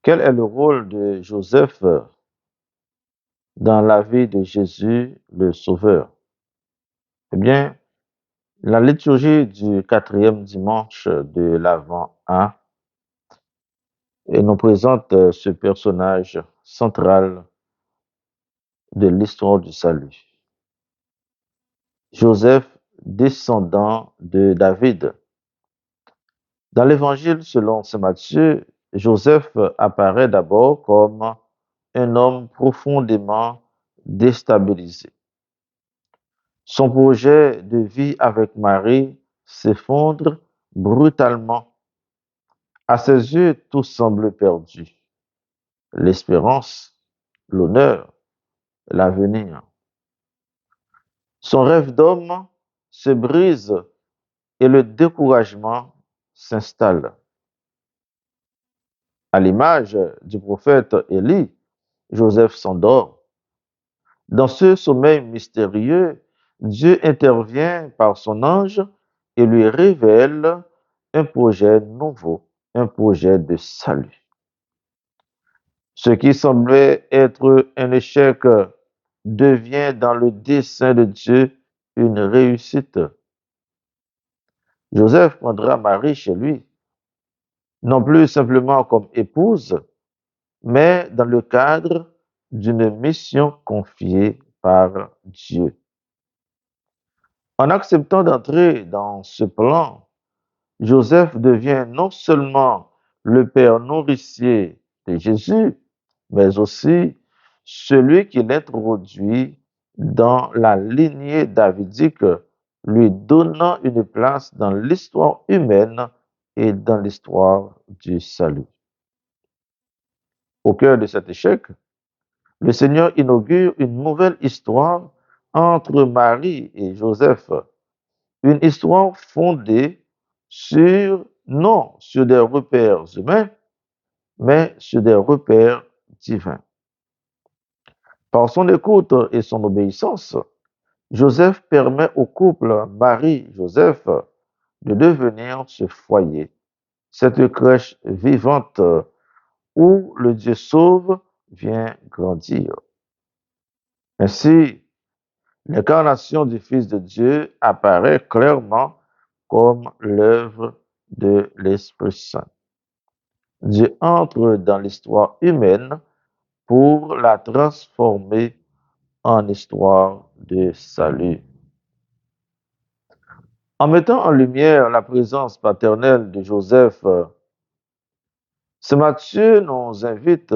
Quel est le rôle de Joseph dans la vie de Jésus, le Sauveur? Eh bien, la liturgie du quatrième dimanche de l'Avent 1 nous présente ce personnage central de l'histoire du salut. Joseph, descendant de David. Dans l'Évangile selon saint Matthieu, Joseph apparaît d'abord comme un homme profondément déstabilisé. Son projet de vie avec Marie s'effondre brutalement. À ses yeux, tout semble perdu. L'espérance, l'honneur, l'avenir. Son rêve d'homme se brise et le découragement s'installe. À l'image du prophète Élie, Joseph s'endort. Dans ce sommeil mystérieux, Dieu intervient par son ange et lui révèle un projet nouveau, un projet de salut. Ce qui semblait être un échec devient dans le dessein de Dieu une réussite. Joseph prendra Marie chez lui, non plus simplement comme épouse, mais dans le cadre d'une mission confiée par Dieu. En acceptant d'entrer dans ce plan, Joseph devient non seulement le père nourricier de Jésus, mais aussi celui qui l'introduit dans la lignée davidique, lui donnant une place dans l'histoire humaine et dans l'histoire du salut. Au cœur de cet échec, le Seigneur inaugure une nouvelle histoire entre Marie et Joseph, une histoire fondée non sur des repères humains, mais sur des repères divins. Par son écoute et son obéissance, Joseph permet au couple Marie-Joseph de devenir ce foyer, cette crèche vivante où le Dieu sauve vient grandir. Ainsi, l'incarnation du Fils de Dieu apparaît clairement comme l'œuvre de l'Esprit Saint. Dieu entre dans l'histoire humaine pour la transformer en histoire de salut. En mettant en lumière la présence paternelle de Joseph, saint Matthieu nous invite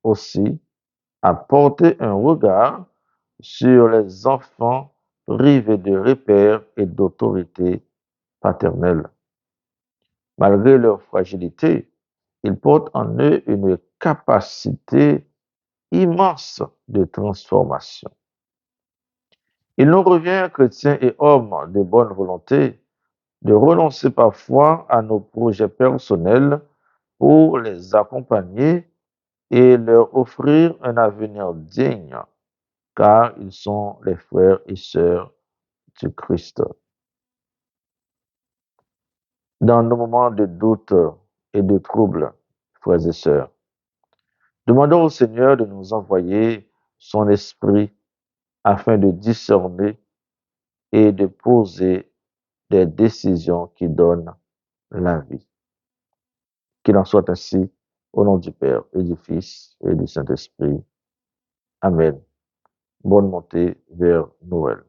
aussi à porter un regard sur les enfants privés de repères et d'autorité paternelle. Malgré leur fragilité, ils portent en eux une capacité immense de transformation. Il nous revient, chrétiens et hommes de bonne volonté, de renoncer parfois à nos projets personnels pour les accompagner et leur offrir un avenir digne, car ils sont les frères et sœurs du Christ. Dans nos moments de doute et de trouble, frères et sœurs, demandons au Seigneur de nous envoyer son esprit afin de discerner et de poser des décisions qui donnent la vie. Qu'il en soit ainsi au nom du Père et du Fils et du Saint-Esprit. Amen. Bonne montée vers Noël.